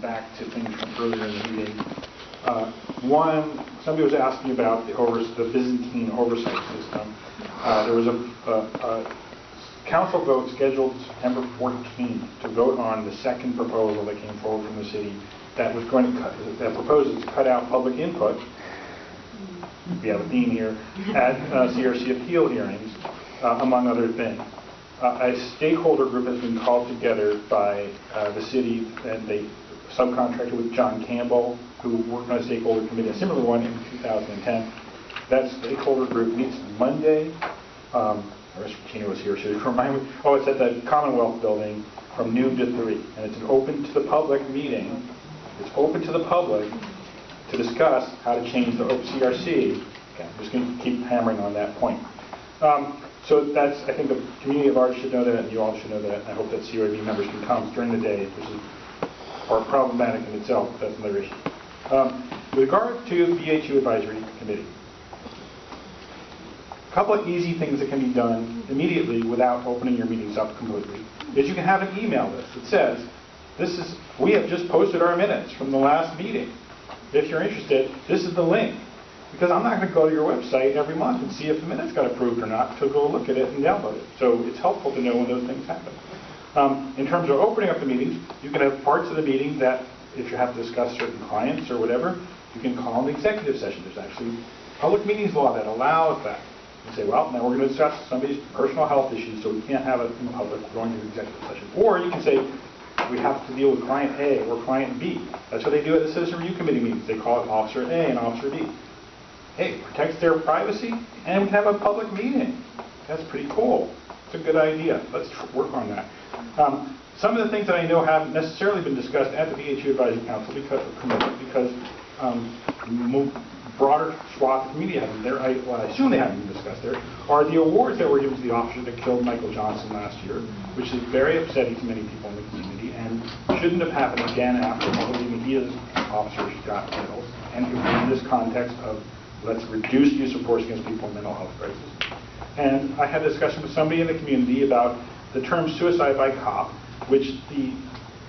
back to things from earlier in the meeting. One, somebody was asking about the Byzantine oversight system. There was a council vote scheduled September 14th to vote on the second proposal that came forward from the city that was going to that proposes to cut out public input. We have a theme here at CRC appeal hearings, among other things. A stakeholder group has been called together by the city, and they subcontracted with John Campbell, who worked on a stakeholder committee, a similar one in 2010. That stakeholder group meets Monday. I wish Tina was here, she would remind me. Oh, it's at the Commonwealth Building from noon to 3, and it's an open to the public meeting. It's open to the public to discuss how to change the CRC. Okay, I'm just going to keep hammering on that point. So that's, I think the community at large should know that, and you all should know that. I hope that COAB members can come during the day, which is problematic in itself, but that's another issue. With regard to the BHU Advisory Committee, a couple of easy things that can be done immediately without opening your meetings up completely is you can have an email list that says, we have just posted our minutes from the last meeting. If you're interested, this is the link. Because I'm not going to go to your website every month and see if the minutes got approved or not to go look at it and download it. So it's helpful to know when those things happen. In terms of opening up the meetings, you can have parts of the meeting that, if you have to discuss certain clients or whatever, you can call an executive session. There's actually public meetings law that allows that. You say, well, now we're going to discuss somebody's personal health issues, so we can't have it in public. We're going to executive session. Or you can say, we have to deal with client A or client B. That's what they do at the Citizen Review Committee meetings. They call it Officer A and Officer B. Hey, it protects their privacy, and we have a public meeting. That's pretty cool. It's a good idea. Let's work on that. Some of the things that I know haven't necessarily been discussed at the BHU Advisory Council because broader swath of media haven't there. I assume they haven't been discussed there. Are the awards that were given to the officer that killed Michael Johnson last year, which is very upsetting to many people in the community, and shouldn't have happened again after his officers got killed. And in this context of let's reduce use of force against people in mental health crisis. And I had a discussion with somebody in the community about the term suicide by cop, which the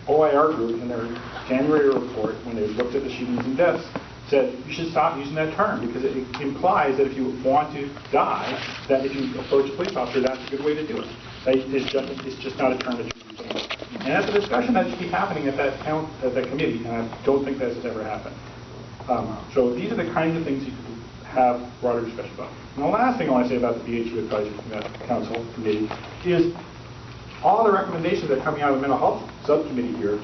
OIR group in their January report, when they looked at the shootings and deaths, said you should stop using that term because it implies that if you want to die, that if you approach a police officer, that's a good way to do it. It's just not a term that should be used. And that's a discussion that should be happening at that committee, and I don't think that has ever happened. So these are the kinds of things you could have broader discussion about. And the last thing I want to say about the BHU Advisory Council Committee is all the recommendations that are coming out of the mental health subcommittee here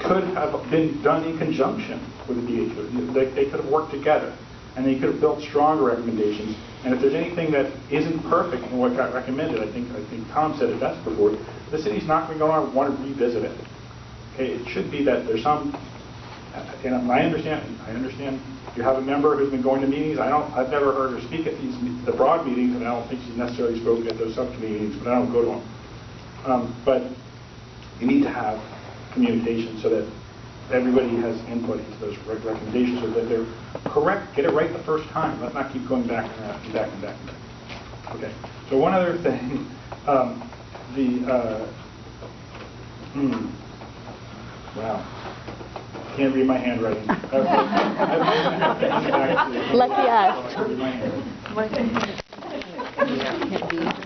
could have been done in conjunction with the BHU. They could have worked together, and they could have built stronger recommendations. And if there's anything that isn't perfect in what got recommended, I think Tom said it best before, the city's not going to want to revisit it. Okay, it should be that there's some. And I understand you have a member who's been going to meetings. I've never heard her speak at the broad meetings, and I don't think she's necessarily spoken at those subcommittee meetings, but I don't go to them. But you need to have communication so that everybody has input into those recommendations so that they're correct, get it right the first time. Let's not keep going back and back and back and back. Okay, so one other thing, wow. Can't read my handwriting. Lucky us.